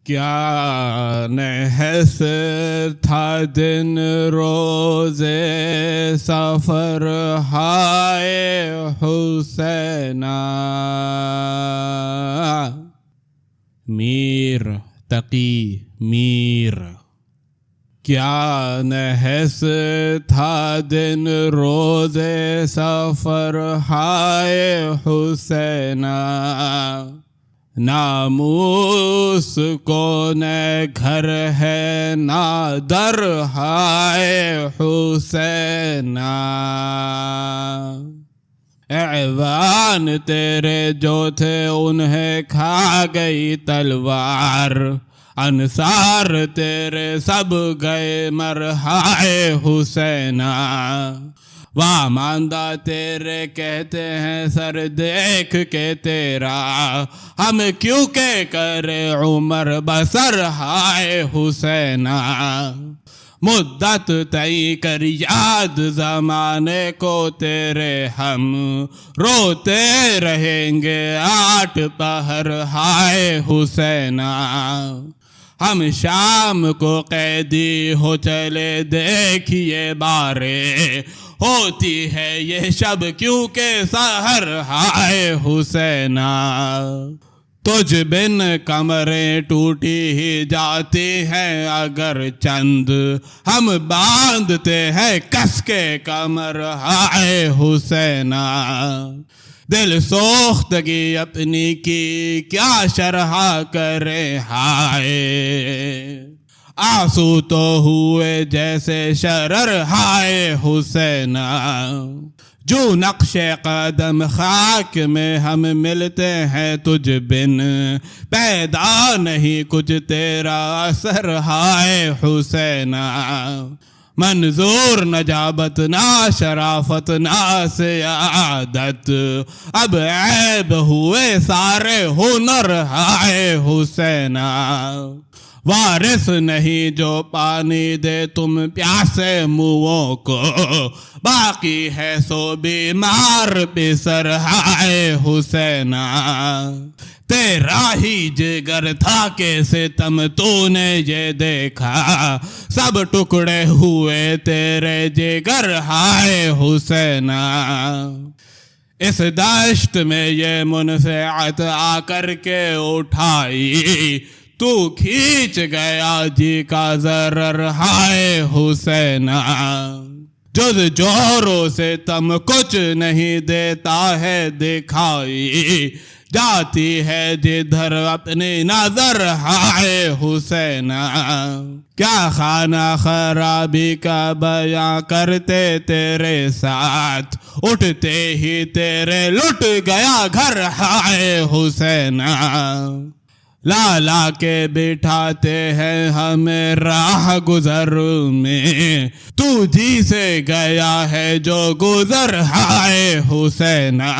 क्या नहस था दिन रोज़े सफ़र हाय हुसैना। मीर तकी मीर। क्या नहस था दिन रोज़े सफ़र हाय हुसैना। नामूस को न घर है ना दर हाय हुसैना। ऐवान तेरे जो थे उन्हें खा गई तलवार। अंसार तेरे सब गए मर हाय हुसैना। वाह मांदा तेरे कहते हैं सर देख के तेरा। हम क्यों के करे उमर बसर हाय हुसैना। मुद्दत तय कर याद ज़माने को तेरे हम रोते रहेंगे 8 पहर हाय हुसैना। हम शाम को कैदी हो चले देखिए बारे। होती है ये शब क्यों के सहर हाय हुसैना। तुझ बिन कमरें टूटी ही जाती हैं अगर चंद हम बांधते हैं कस के कमर हाय हुसैना। दिल सोख्तगी अपनी की क्या शरह करे हाय। आंसू तो हुए जैसे शरर हाय हुसैना। जो नक्शे कदम खाक में हम मिलते हैं तुझ बिन पैदा नहीं कुछ तेरा असर हाय हुसैना। मंजूर नजाबत ना शराफत ना सियादत अब ऐब हुए सारे हुनर हाय हुसैना। वारिस नहीं जो पानी दे तुम प्यासे मुँहों को। बाकी है सो बीमार बिसर हाय हुसैना। तेरा ही जिगर था के सितम तूने ये देखा। सब टुकड़े हुए तेरे जिगर हाय हुसैना। इस दश्त में ये मुनफ़िअत आकर के उठाई। तू खींच गया जी का ज़रर हाय हुसैना। जुज़ जोरों से तम कुछ नहीं देता है दिखाई। जाती है जिधर अपनी नजर हाय हुसैना। क्या खाना खराबी का बयां करते तेरे साथ। उठते ही तेरे लुट गया घर हाय हुसैना। लाला के बिठाते हैं हमें राह गुजर में। तू जी से गया है जो गुजर हाय हुसैना।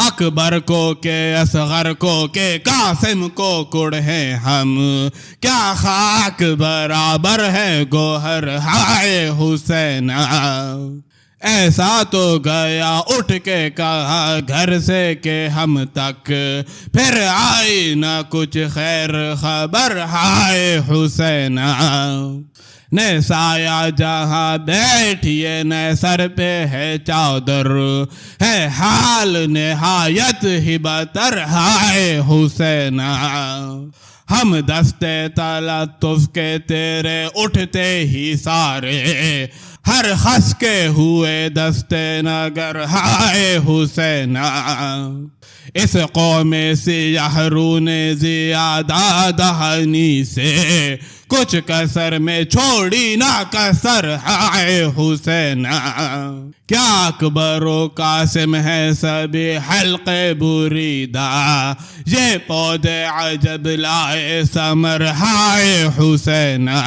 अकबर को के असगर को के कासिम को कुढ़े हम। क्या खाक बराबर है गोहर हाय हुसैना। ऐसा तो गया उठ के कहा घर से के हम तक। फिर आई न कुछ खैर खबर हाय हुसैना। न साया जहाँ बैठिए न सर पे है चादर। है हाल निहायत ही बतर हाय हुसैना। हम दस्ते तलत्तुफ़ के तेरे उठते ही सारे। हर हंस के हुए दस्ते नगर हाय हुसैना। इस कौम सियाहरू ने ज़ियादा दहनी से कुछ कसर में छोड़ी ना कसर हाय हुसैना। क्या अकबरो कासिम है सभी हल्के बुरीदा। ये पौधे अजब लाए समर हाय हुसैना।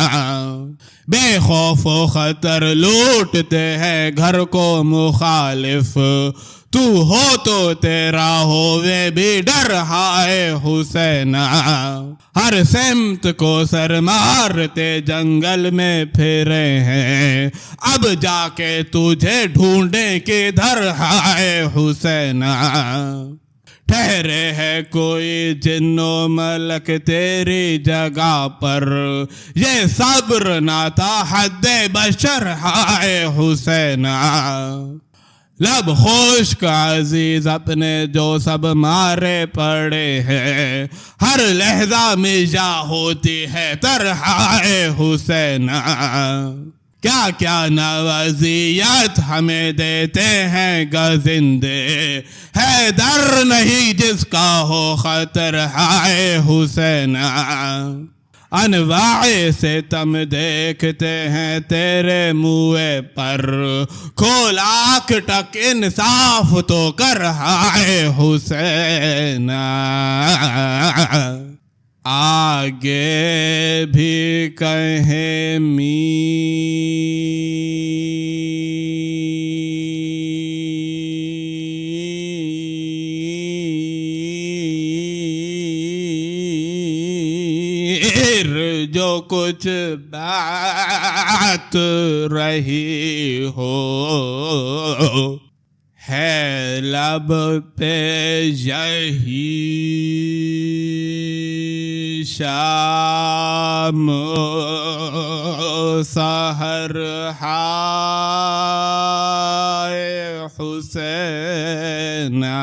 बेखौफ खतर लूटते हैं घर को मुखालिफ। तू हो तो तेरा होवे भी डर हाय हुसैना। हर सिमत को सर मारते जंगल में फिरे हैं। अब जाके तुझे ढूंढे किधर हाय हुसैना। ठहरे है कोई जिन्नो मलक तेरी जगह पर, ये सब्र ना था हद्दे बशर हाय हुसैना। लब खुश्क अजीज अपने जो सब मारे पड़े हैं, हर लहजा में जा होती है तरहाए हुसैना। क्या क्या नवाजियत हमें देते हैं गजिंदे, है दर नहीं जिसका हो खतर हाय हुसैना। अनवाए से तम देखते हैं तेरे मुँह पर, खोल आँख टक इंसाफ तो कर हाय हुसैना। आगे भी कहें जो कुछ बात रही हो, है लब पे यही शाम सहर हाय हुसैना।